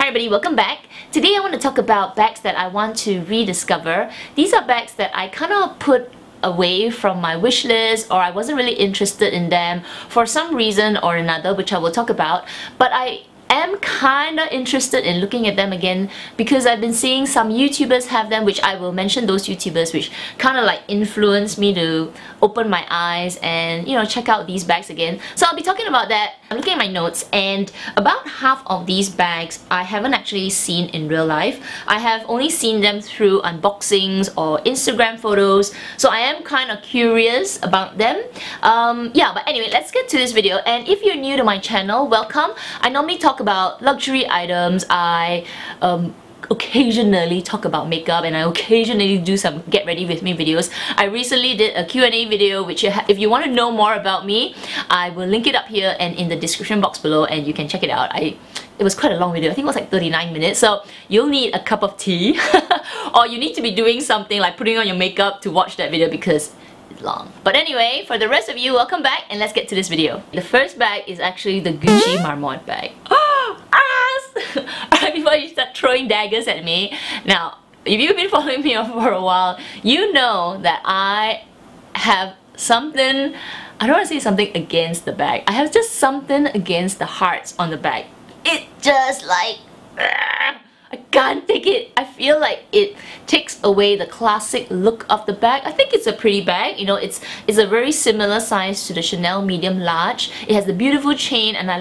Hi everybody, welcome back. Today I want to talk about bags that I want to rediscover. These are bags that I kind of put away from my wish list, or I wasn't really interested in them for some reason or another, which I will talk about. But I am kind of interested in looking at them again because I've been seeing some YouTubers have them, which I will mention those YouTubers which kind of like influenced me to open my eyes and, you know, check out these bags again. So I'll be talking about that. I'm looking at my notes, and about half of these bags I haven't actually seen in real life. I have only seen them through unboxings or Instagram photos, so I am kind of curious about them. Yeah, but anyway, let's get to this video. And if you're new to my channel, welcome. I normally talk about luxury items. I occasionally talk about makeup, and I occasionally do some get ready with me videos. I recently did a Q&A video, which if you want to know more about me, I will link it up here and in the description box below, and you can check it out. It was quite a long video. I think it was like 39 minutes, so you'll need a cup of tea or you need to be doing something like putting on your makeup to watch that video because it's long. But anyway, for the rest of you, welcome back, and let's get to this video. The first bag is actually the Gucci marmont bag. Alright, before you start throwing daggers at me, now if you've been following me for a while, you know that I have something, I don't want to say something against the bag. I have just something against the hearts on the bag. It just like, I can't take it. I feel like it takes away the classic look of the bag. I think it's a pretty bag. You know, it's a very similar size to the Chanel medium large. It has the beautiful chain, and I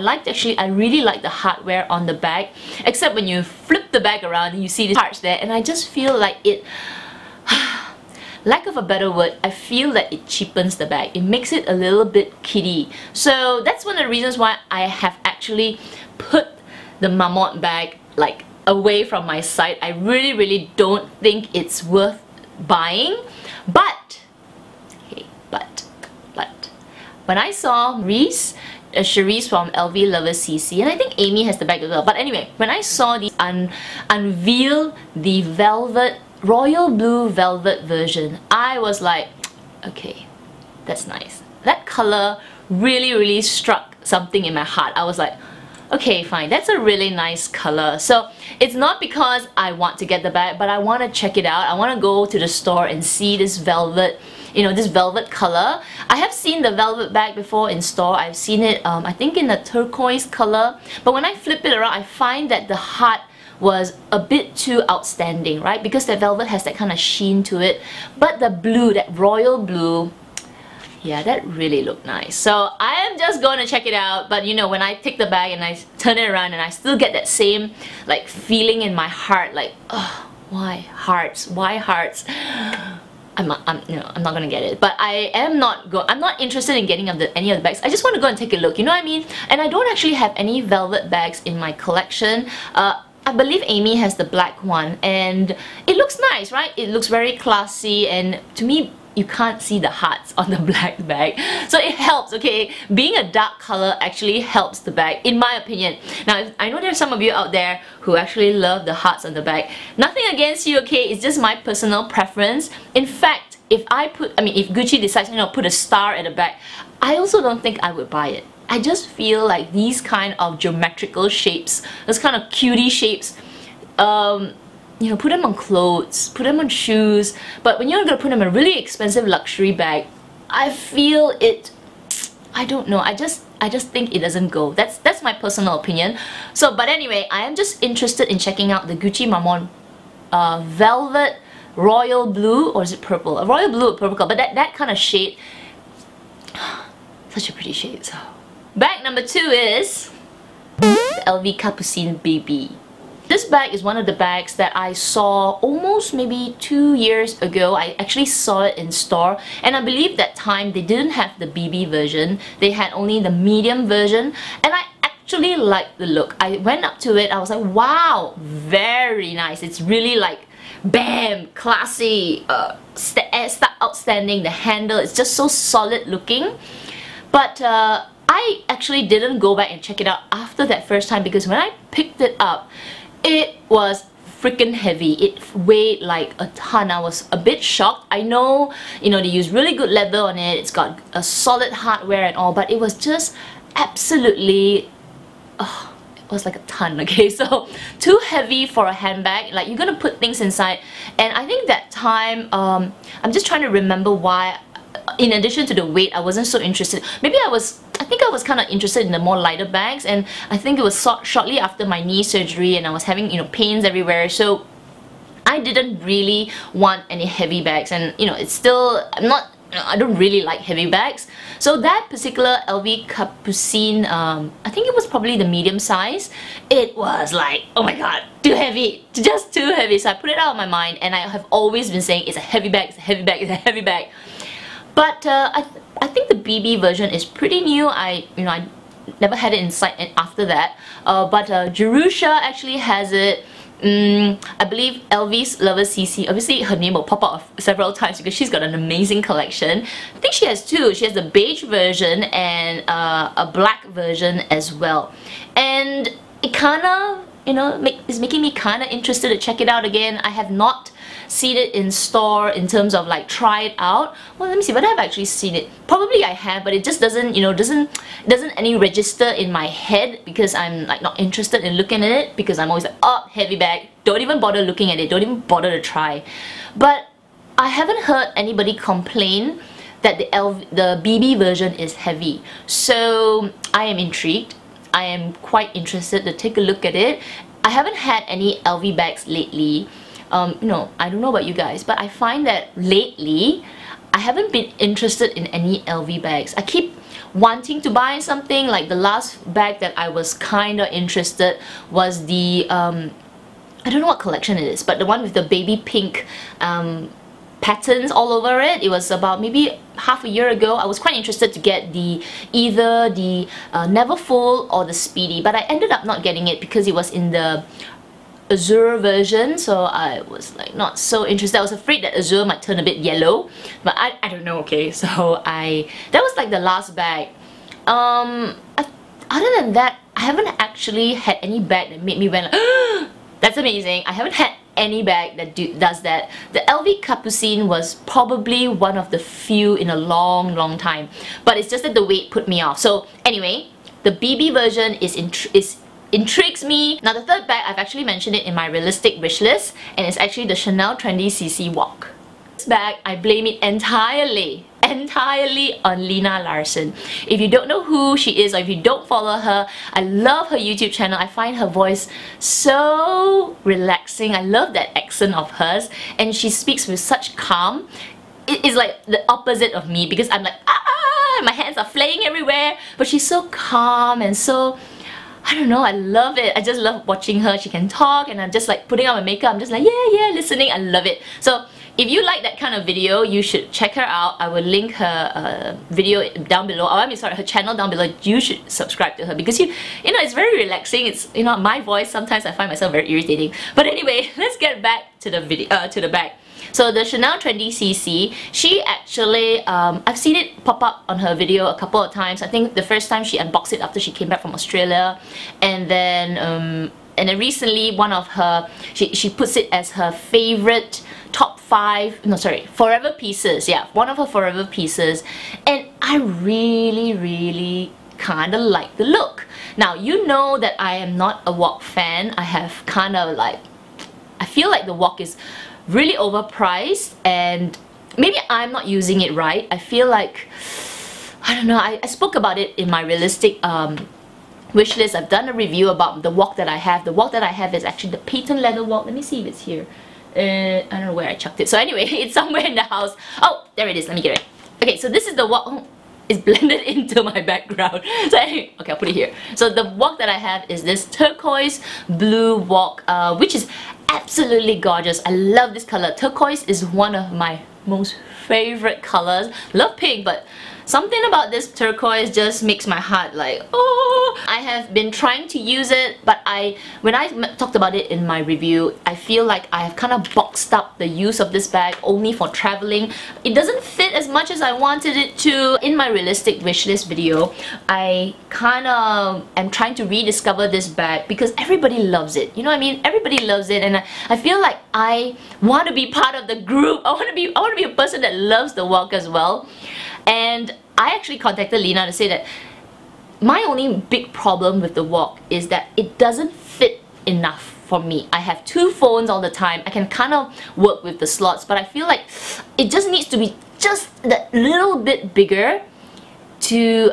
really like the hardware on the bag. Except when you flip the bag around and you see the hearts there, and I just feel like it, lack of a better word, I feel that it cheapens the bag. It makes it a little bit kiddie. So that's one of the reasons why I have actually put the marmont bag like away from my site. I really don't think it's worth buying. But when I saw Cherise from LV Lovers CC, and I think Amy has the bag as well, but anyway, when I saw the unveil the velvet, royal blue velvet version, I was like, okay, that's nice. That color really struck something in my heart. I was like, okay, fine, that's a really nice color. So it's not because I want to get the bag, but I want to check it out. I want to go to the store and see this velvet, you know, this velvet color. I have seen the velvet bag before in store. I've seen it, I think in the turquoise color. But when I flip it around, I find that the heart was a bit too outstanding, right? Because the velvet has that kind of sheen to it. But the blue, that royal blue, yeah, that really looked nice. So I am just going to check it out. But you know, when I take the bag and I turn it around, and I still get that same like feeling in my heart, like, oh, why hearts? Why hearts? I'm not gonna get it. But I'm not interested in getting any of the bags. I just want to go and take a look, you know what I mean? And I don't actually have any velvet bags in my collection. I believe Amy has the black one, and it looks nice, right? It looks very classy, and to me, you can't see the hearts on the black bag. So it helps, okay? Being a dark color actually helps the bag, in my opinion. Now, I know there's some of you out there who actually love the hearts on the bag. Nothing against you, okay? It's just my personal preference. In fact, if Gucci decides, you know, put a star at the back, I also don't think I would buy it. I just feel like these kind of geometrical shapes, those kind of cutie shapes, you know, put them on clothes, put them on shoes, but when you're gonna put them in a really expensive luxury bag, I feel it, I don't know, I just think it doesn't go. That's my personal opinion. So, but anyway, I am just interested in checking out the Gucci marmont velvet royal blue, or is it purple? A royal blue or purple color, but that kind of shade, such a pretty shade. So, bag number 2 is the LV Capucines BB. This bag is one of the bags that I saw almost maybe 2 years ago. I actually saw it in store, and I believe that time they didn't have the BB version. They had only the medium version, and I actually liked the look. I went up to it, I was like, wow, very nice. It's really like, bam, classy, outstanding. The handle is just so solid looking. But I actually didn't go back and check it out after that first time, because when I picked it up, it was freaking heavy. It weighed like a ton. I was a bit shocked. I know, you know, they use really good leather on it. It's got a solid hardware and all, but it was just absolutely was like a ton, okay? So too heavy for a handbag. Like, you're gonna put things inside, and I think that time I'm just trying to remember why, in addition to the weight, I wasn't so interested. Maybe I think I was kind of interested in the more lighter bags, and I think it was shortly after my knee surgery, and I was having, you know, pains everywhere, so I didn't really want any heavy bags. And you know, it's still, I don't really like heavy bags. So that particular LV Capucine, I think it was probably the medium size. It was like, oh my god, too heavy, just too heavy. So I put it out of my mind, and I have always been saying it's a heavy bag, it's a heavy bag, it's a heavy bag. But I think the BB version is pretty new. I never had it in sight after that. But Jerusha actually has it. I believe LV's Lover CC, obviously her name will pop up several times because she's got an amazing collection. I think she has two. She has the beige version and a black version as well. And it kinda, you know, is making me kinda interested to check it out again. I have not seen it in store in terms of like try it out. Well, let me see whether I've actually seen it. Probably I have, but it just doesn't, you know, doesn't any register in my head because I'm like not interested in looking at it, because I'm always like, oh, heavy bag, don't even bother looking at it, don't even bother to try. But I haven't heard anybody complain that the BB version is heavy, so I am intrigued. I am quite interested to take a look at it. I haven't had any LV bags lately. You know, I don't know about you guys, but I find that lately I haven't been interested in any LV bags. I keep wanting to buy something. Like the last bag that I was kind of interested was the I don't know what collection it is, but the one with the baby pink patterns all over it. It was about maybe half a year ago. I was quite interested to get either the Never Full or the Speedy, but I ended up not getting it because it was in the azure version, so I was like not so interested. I was afraid that azure might turn a bit yellow, but I don't know, okay? So that was like the last bag. Other than that, I haven't actually had any bag that made me went like, that's amazing. I haven't had any bag that does that. The LV Capucine was probably one of the few in a long time, but it's just that the weight put me off. So anyway, the BB version intrigues me. Now the third bag, I've actually mentioned it in my realistic wish list, and it's actually the Chanel Trendy CC WOC. This bag, I blame it entirely on Lena Larson. If you don't know who she is, or if you don't follow her, I love her YouTube channel. I find her voice so relaxing. I love that accent of hers, and she speaks with such calm. It is like the opposite of me, because I'm like, my hands are flaying everywhere, but she's so calm and so, I don't know, I love it. I just love watching her. She can talk, and I'm just like putting on my makeup, I'm just like, yeah, listening. I love it. So if you like that kind of video, you should check her out. I will link her video down below. Oh, I mean, sorry, her channel down below. You should subscribe to her, because you know, it's very relaxing. It's, you know, my voice, sometimes I find myself very irritating. But anyway, let's get back to the video, to the bag. So the Chanel Trendy CC, she actually, I've seen it pop up on her video a couple of times. I think the first time she unboxed it after she came back from Australia, and then recently one of her, she puts it as her favorite top 5, no sorry, forever pieces. Yeah, one of her forever pieces, and I really kind of like the look. Now, you know that I am not a WOC fan. I have kind of like, I feel like the WOC is really overpriced, and maybe I'm not using it right. I feel like, I don't know, I spoke about it in my realistic wish list. I've done a review about the WOC that I have. The WOC that I have is actually the patent leather WOC. Let me see if it's here. I don't know where I chucked it. So anyway, it's somewhere in the house. Oh, there it is. Let me get it. Okay, so this is the WOC. Oh, it's blended into my background. So anyway, okay, I'll put it here. So the WOC that I have is this turquoise blue WOC, which is absolutely gorgeous. I love this color. Turquoise is one of my most favorite colors. Love pink, but something about this turquoise just makes my heart like, oh! I have been trying to use it, but when I talked about it in my review, I feel like I have kind of boxed up the use of this bag only for traveling. It doesn't fit as much as I wanted it to. In my realistic wishlist video, I kind of am trying to rediscover this bag because everybody loves it. You know what I mean? Everybody loves it, and I feel like I want to be part of the group. I want to be a person that loves the WOC as well. And I actually contacted Lena to say that my only big problem with the WOC is that it doesn't fit enough for me. I have two phones all the time. I can kind of work with the slots, but I feel like it just needs to be just that little bit bigger to,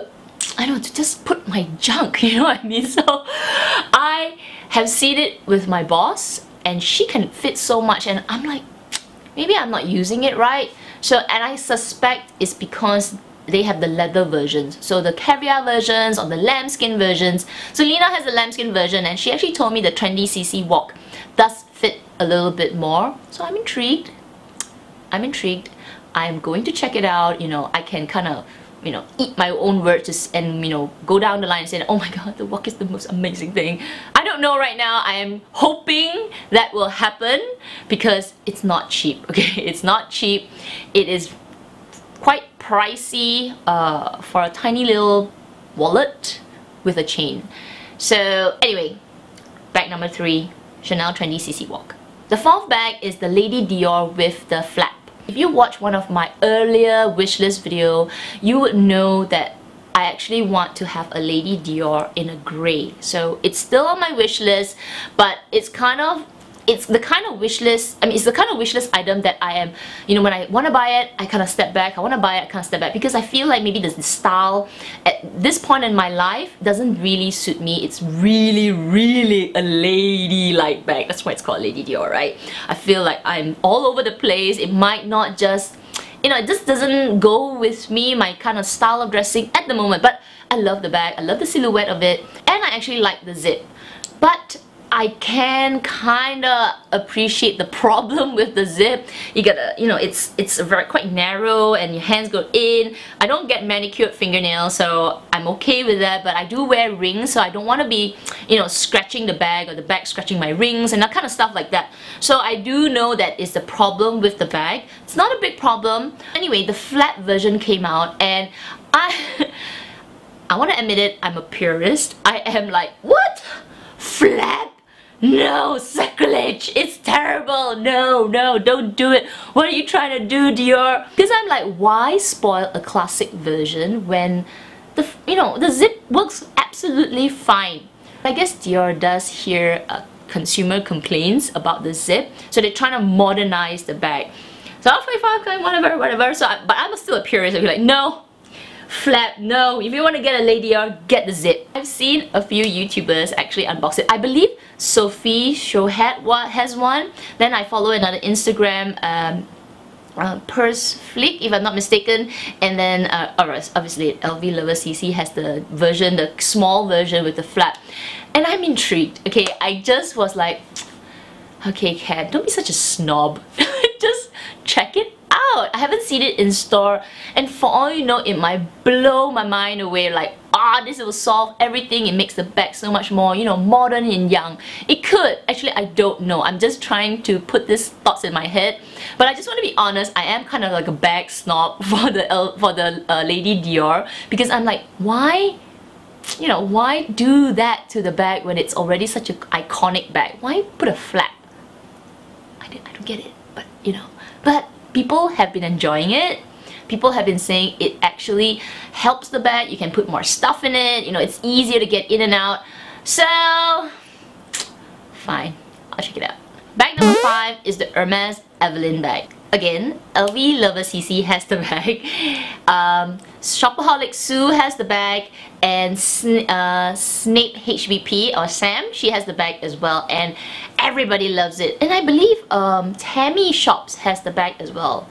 I don't know, to just put my junk, you know what I mean? So I have seen it with my boss and she can fit so much and I'm like, maybe I'm not using it right. So, and I suspect it's because they have the leather versions, so the caviar versions or the lambskin versions. So Lena has the lambskin version and she actually told me the Trendy CC WOC does fit a little bit more. So I'm intrigued. I'm going to check it out. You know, I can kind of, you know, eat my own words and, you know, go down the line and say, oh my god, the WOC is the most amazing thing. I don't know right now. I am hoping that will happen because it's not cheap, okay? It's not cheap. It is quite pricey for a tiny little wallet with a chain. So anyway, bag number 3, Chanel Trendy CC WOC. The 4th bag is the Lady Dior with the flap. If you watch one of my earlier wishlist video, you would know that I actually want to have a Lady Dior in a grey. So it's still on my wishlist, but it's the kind of wishlist, it's the kind of wishlist item that I am, you know, when I want to buy it, I kind of step back, I want to buy it, I kind of step back, because I feel like maybe the style at this point in my life doesn't really suit me. It's really a lady-like bag. That's why it's called Lady Dior, right? I feel like I'm all over the place. It might not just, you know, it just doesn't go with me, my kind of style of dressing at the moment. But I love the bag, I love the silhouette of it, and I actually like the zip. But I can kind of appreciate the problem with the zip. You gotta, you know, it's very quite narrow and your hands go in. I don't get manicured fingernails, so I'm okay with that, but I do wear rings, so I don't want to be, you know, scratching the bag or the bag scratching my rings and that kind of stuff like that. So I do know that is the problem with the bag. It's not a big problem. Anyway, the flat version came out and I want to admit it, I'm a purist. I am like, what? Flat? No, sacrilege! It's terrible! No, don't do it! What are you trying to do, Dior? Because I'm like, why spoil a classic version when the, you know, the zip works absolutely fine? I guess Dior does hear consumer complaints about the zip, so they're trying to modernize the bag. So okay, whatever. So, but I'm still a purist. I'll be like, no. Flap, no. If you want to get a Lady Dior, get the zip. I've seen a few YouTubers actually unbox it. I believe Sophie Shohat has one. Then I follow another Instagram Purse Flick, if I'm not mistaken. And then obviously LV Lover CC has the version, the small version with the flap. And I'm intrigued. Okay, I just was like, okay, Kat, don't be such a snob. Just check it out. I haven't seen it in store, and for all you know, it might blow my mind away, like, this will solve everything. It makes the bag so much more, you know, modern and young. It could. Actually, I don't know. I'm just trying to put these thoughts in my head. But I just want to be honest, I am kind of like a bag snob for the Lady Dior, because I'm like, why? You know, why do that to the bag when it's already such an iconic bag? Why put a flap? I don't get it, but you know. But people have been enjoying it. People have been saying it actually helps the bag. You can put more stuff in it. You know, it's easier to get in and out. So, fine. I'll check it out. Bag number 5 is the Hermès Evelyne bag. Again, LV Lover CC has the bag. Shopaholic Sue has the bag, and Snape HBP or Sam, she has the bag as well, and everybody loves it. And I believe Tammy Shops has the bag as well,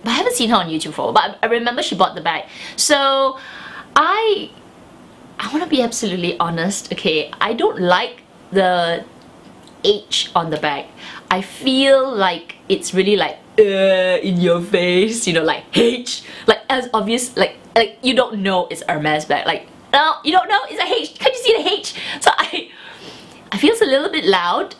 but I haven't seen her on YouTube before, but I remember she bought the bag. So I want to be absolutely honest, okay, I don't like the H on the bag. I feel like it's really like in your face, you know, like H, like as obvious, like you don't know it's Hermès bag, like, no, you don't know it's a H, can't you see the H? So I feel it's a little bit loud,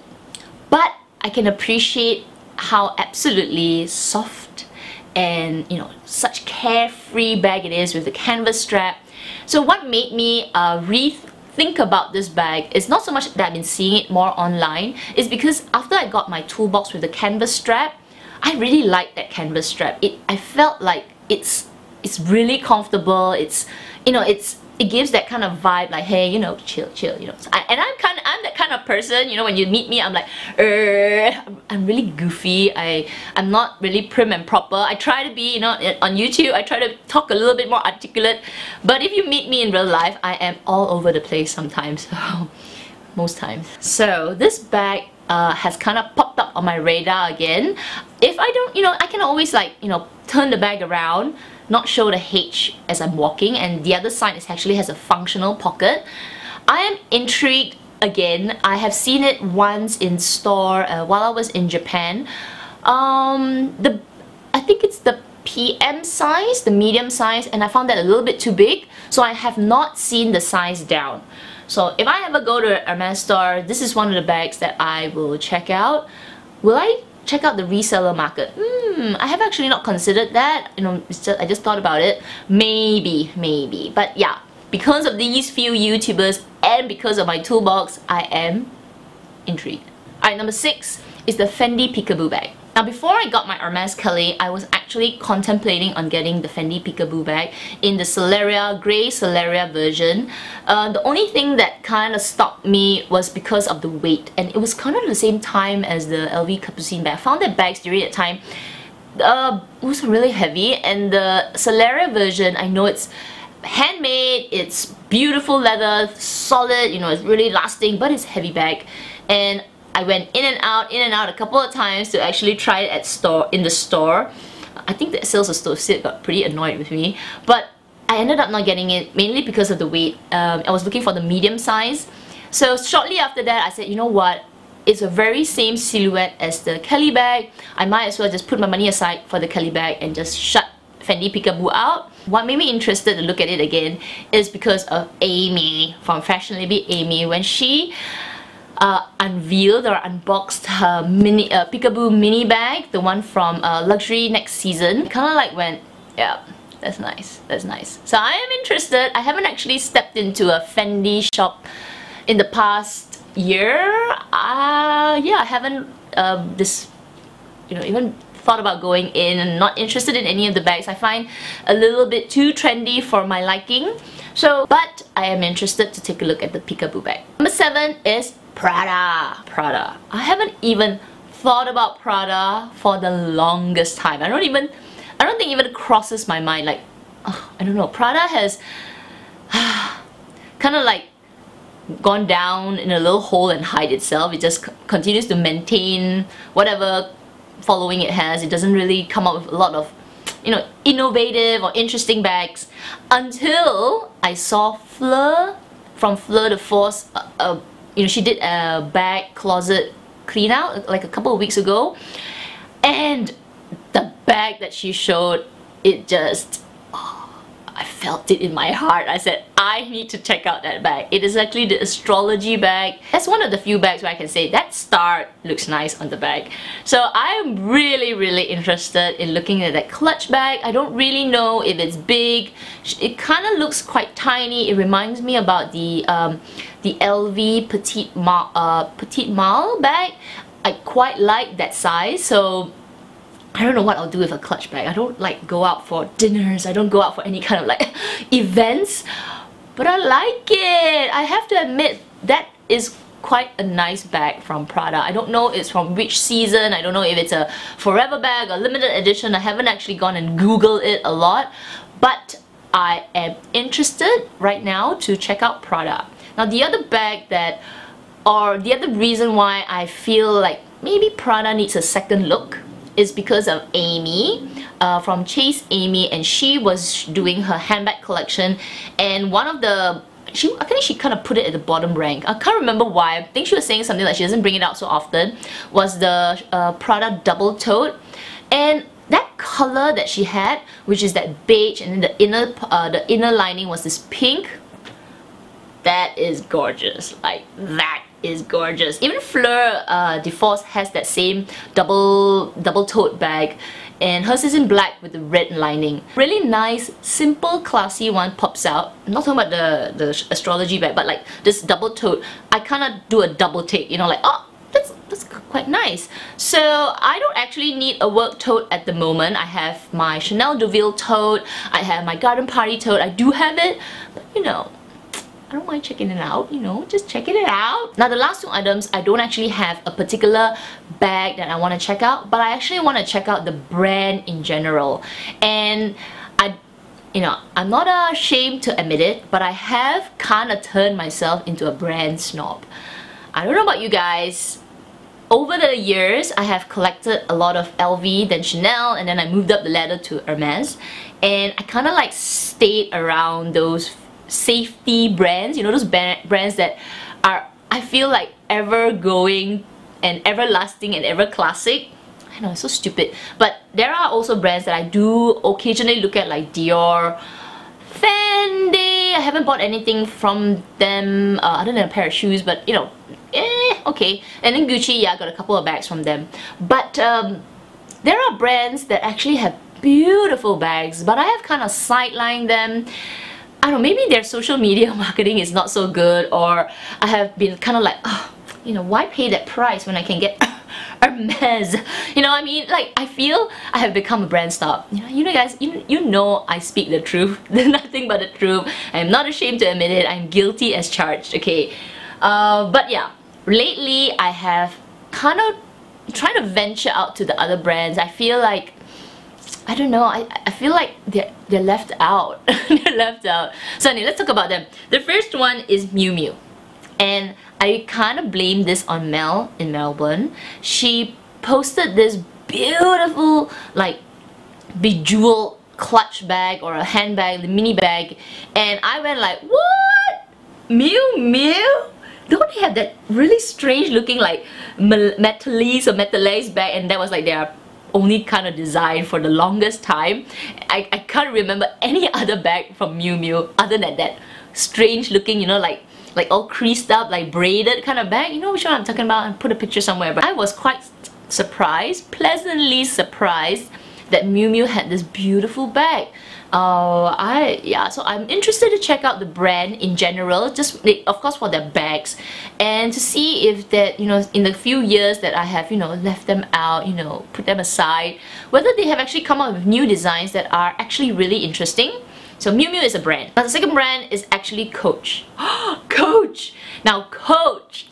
but I can appreciate how absolutely soft and, you know, such carefree bag it is with the canvas strap. So what made me rethink about this bag is not so much that I've been seeing it more online, is because after I got my toolbox with the canvas strap, I really like that canvas strap. I felt like it's really comfortable. It's, you know, it's it gives that kind of vibe, like, hey, you know, chill, you know. So I'm that kind of person, you know, when you meet me, I'm like, I'm really goofy. I'm not really prim and proper. I try to be, you know, on YouTube, I try to talk a little bit more articulate. But if you meet me in real life, I am all over the place sometimes. Most times. So this bag has kind of popped up on my radar again. If I don't, you know, I can always, like, you know, turn the bag around, not show the H as I'm walking, and the other side actually has a functional pocket. I am intrigued again. I have seen it once in store while I was in Japan. I think it's the PM size, the medium size, and I found that a little bit too big, so I have not seen the size down. So if I ever go to a Hermès store, this is one of the bags that I will check out. Will I check out the reseller market? I have actually not considered that. You know, I just thought about it. Maybe. But yeah, because of these few YouTubers and because of my toolbox, I am intrigued. Alright, number 6 is the Fendi Peekaboo bag. Now, before I got my Hermès Calais, I was actually contemplating on getting the Fendi Peekaboo bag in the Celeria, grey Celeria version. The only thing that kind of stopped me was because of the weight, and it was kind of the same time as the LV Capucines bag. I found that bags during that time was really heavy, and the Celeria version, I know it's handmade, it's beautiful leather, solid, you know, it's really lasting, but it's a heavy bag. And I went in and out a couple of times to actually try it in the store. I think the sales associate got pretty annoyed with me, but I ended up not getting it, mainly because of the weight. I was looking for the medium size. So shortly after that, I said, you know what? It's a very same silhouette as the Kelly bag. I might as well just put my money aside for the Kelly bag and just shut Fendi Peekaboo out. What made me interested to look at it again is because of Amy from Fashion Lady Amy, when she unveiled or unboxed her Peekaboo mini bag, the one from Luxury Next Season. Kind of like went, yeah, that's nice, that's nice. So I am interested. I haven't actually stepped into a Fendi shop in the past year. Yeah, I haven't even thought about going in, and not interested in any of the bags. I find a little bit too trendy for my liking. So, but I am interested to take a look at the Peekaboo bag. Number 7 is Prada. I haven't even thought about Prada for the longest time. I don't think it even crosses my mind. Like, I don't know. Prada has kind of like gone down in a little hole and hide itself. It just continues to maintain whatever following it has. It doesn't really come up with a lot of, you know, innovative or interesting bags until I saw Fleur from Fleur de Force. You know, she did a bag closet clean out like a couple of weeks ago, and the bag that she showed, it just, I felt it in my heart. I said, I need to check out that bag. It is actually the astrology bag. That's one of the few bags where I can say that star looks nice on the bag. So I'm really interested in looking at that clutch bag. I don't really know if it's big. It kind of looks quite tiny. It reminds me about the LV Petite Malle bag. I quite like that size, so I don't know what I'll do with a clutch bag. I don't like go out for dinners. I don't go out for any kind of like events, but I like it. I have to admit, that is quite a nice bag from Prada. I don't know it's from which season. I don't know if it's a forever bag or limited edition. I haven't actually gone and Googled it a lot, but I am interested right now to check out Prada. Now, the other bag that, or the other reason why I feel like maybe Prada needs a second look is because of Amy from Chase Amy, and she was doing her handbag collection, and one of the, I think she kind of put it at the bottom rank. I can't remember why. I think she was saying something like she doesn't bring it out so often, was the Prada double tote. And that color that she had, which is that beige, and then the inner lining was this pink. That is gorgeous. Like, that is gorgeous. Even Fleur de Force has that same double tote bag, and hers is in black with the red lining. Really nice, simple, classy one pops out. I'm not talking about the astrology bag, but like this double tote. I kind of do a double take, you know, like, oh, that's quite quite nice. So I don't actually need a work tote at the moment. I have my Chanel Deauville tote, I have my garden party tote. I do have it, but you know, I don't mind checking it out, you know, just checking it out. Now the last two items, I don't actually have a particular bag that I want to check out, but I actually want to check out the brand in general. And I'm not ashamed to admit it, but I have kind of turned myself into a brand snob. I don't know about you guys. Over the years, I have collected a lot of LV, then Chanel, and then I moved up the ladder to Hermès. And I kind of like stayed around those safety brands, you know, those brands that are, I feel like, ever going and everlasting and ever classic. I know, it's so stupid, but there are also brands that I do occasionally look at, like Dior, Fendi. I haven't bought anything from them other than a pair of shoes, but you know, okay. And then Gucci, yeah, I got a couple of bags from them. But there are brands that actually have beautiful bags, but I have kind of sidelined them. I don't know, maybe their social media marketing is not so good, or I have been kind of like, oh, you know, why pay that price when I can get Hermès? You know what I mean? Like, I feel I have become a brand snob. You know guys, you know I speak the truth, nothing but the truth. I'm not ashamed to admit it. I'm guilty as charged, okay? But yeah, lately I have kind of tried to venture out to the other brands. I feel like, I don't know, I feel like they're left out. They're left out. So anyway, let's talk about them. The first one is Miu Miu. And I kind of blame this on Mel in Melbourne. She posted this beautiful, like, bejeweled clutch bag or a handbag, the mini bag, and I went like, what? Miu Miu? Don't they have that really strange looking like metallese or metallese bag, and that was like their only kind of design for the longest time. I can't remember any other bag from Miu Miu other than that strange looking, you know, like all creased up, like braided kind of bag. You know which one I'm talking about? I'll put a picture somewhere. But I was quite surprised, pleasantly surprised, that Miu Miu had this beautiful bag. So I'm interested to check out the brand in general, just of course for their bags, and to see if that, you know, in the few years that I have, you know, left them out, you know, put them aside, whether they have actually come up with new designs that are actually really interesting. So Miu Miu is a brand. Now the second brand is actually Coach. Coach! Now Coach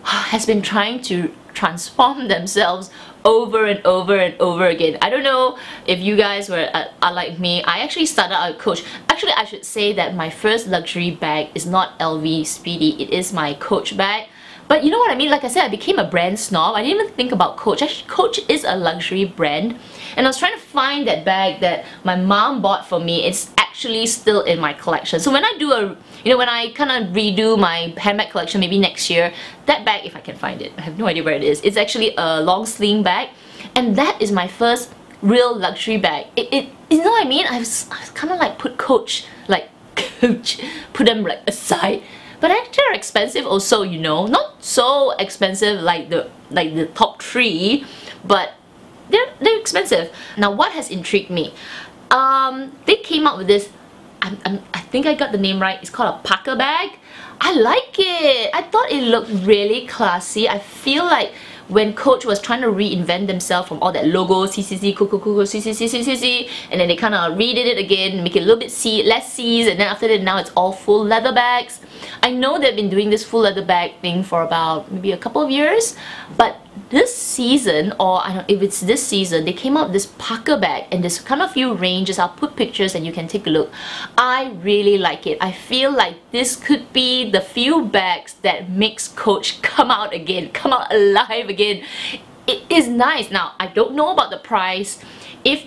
has been trying to transform themselves over and over and over again. I don't know if you guys are like me. I actually started out at Coach. Actually, I should say that my first luxury bag is not LV Speedy. It is my Coach bag. But you know what I mean? Like I said, I became a brand snob. I didn't even think about Coach. Actually, Coach is a luxury brand. And I was trying to find that bag that my mom bought for me. It's actually still in my collection. So when I do a, you know, when I kind of redo my handbag collection maybe next year, that bag, if I can find it, I have no idea where it is. It's actually a long sling bag. And that is my first real luxury bag. You know what I mean? I was kind of like put Coach, put them like aside. But actually they're expensive also, you know. Not so expensive like the top three, but they're expensive. Now what has intrigued me? They came out with this, I think I got the name right, it's called a Parker bag. I like it. I thought it looked really classy. I feel like when Coach was trying to reinvent themselves from all that logo, CCC, Coco, CCC, and then they kind of redid it again, make it a little bit less C's, and then after that now it's all full leather bags. I know they've been doing this full leather bag thing for about maybe a couple of years, but this season, or I don't know if it's this season, they came out with this Parker bag and there's kind of few ranges. I'll put pictures and you can take a look. I really like it. I feel like this could be the few bags that makes Coach come out again, come out alive again. It is nice. Now, I don't know about the price. If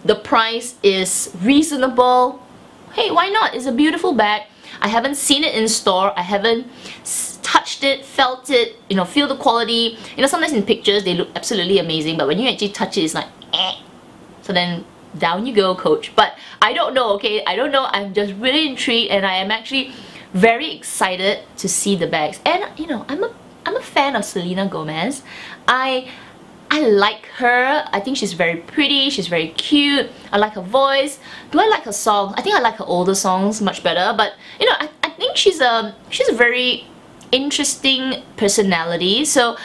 the price is reasonable, hey, why not? It's a beautiful bag. I haven't seen it in store. I haven't touched it, felt it, you know, feel the quality. You know, sometimes in pictures they look absolutely amazing, but when you actually touch it, it's like, eh. So then down you go, Coach. But I don't know, okay? I don't know. I'm just really intrigued, and I am actually very excited to see the bags. And you know, I'm a fan of Selena Gomez. I like her. I think she's very pretty, she's very cute. I like her voice. Do I like her song? I think I like her older songs much better, but you know, I think she's a very interesting personality. So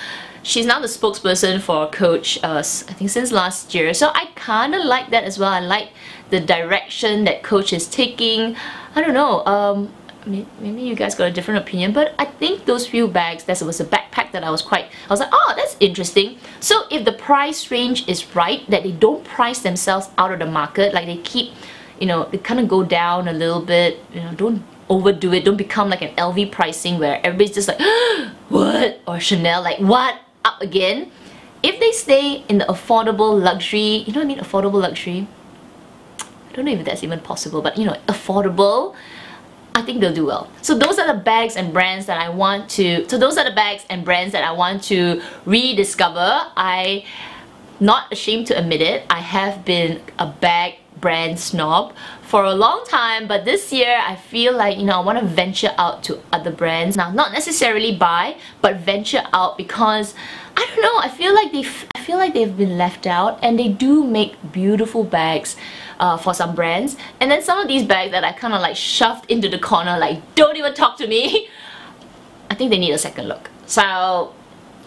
she's now the spokesperson for Coach, I think since last year. So I kind of like that as well. I like the direction that Coach is taking. I don't know, maybe you guys got a different opinion, but I think those few bags, that was a backpack that I was like, oh, that's interesting. So if the price range is right, that they don't price themselves out of the market, like they keep, you know, they kind of go down a little bit, you know, don't overdo it, don't become like an LV pricing where everybody's just like, what? Or Chanel, like, what? Up again. If they stay in the affordable luxury, you know what I mean, affordable luxury, I don't know if that's even possible, but you know, affordable, I think they'll do well. So those are the bags and brands that I want to, rediscover. I'm not ashamed to admit it, I have been a bag brand snob for a long time, but this year I feel like, you know, I want to venture out to other brands. Now, not necessarily buy, but venture out, because I don't know, I feel like they've been left out, and they do make beautiful bags for some brands. And then some of these bags that I kind of like shoved into the corner, like, don't even talk to me, I think they need a second look. So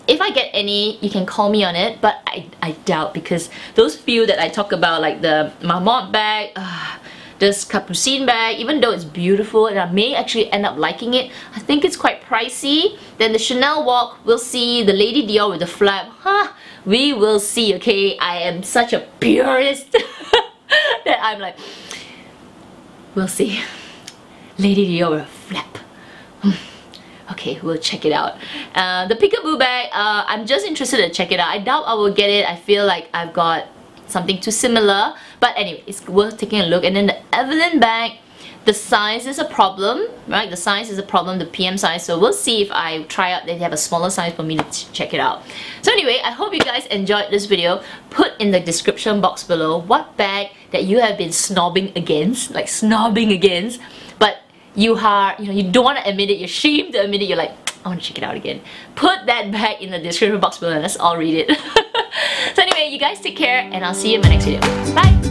if I get any, you can call me on it, but I doubt, because those few that I talk about, like the marmont bag, this Capucines bag, even though it's beautiful and I may actually end up liking it, I think it's quite pricey. Then the Chanel WOC, we'll see. The Lady Dior with the flap, we will see, okay? I am such a purist that I'm like, we'll see. Lady Dior with a flap. Okay, we'll check it out. The Peekaboo bag, I'm just interested to check it out. I doubt I will get it. I feel like I've got something too similar. But anyway, it's worth taking a look. And then the Evelyne bag, the size is a problem, right? The size is a problem, the PM size. So we'll see if I try out, they have a smaller size for me to check it out. So anyway, I hope you guys enjoyed this video. Put in the description box below what bag that you have been snobbing against, like snobbing against, but you are, you know, you don't want to admit it, you're ashamed to admit it, you're like, I want to check it out again. Put that bag in the description box below and let's all read it. So anyway, you guys take care, and I'll see you in my next video. Bye!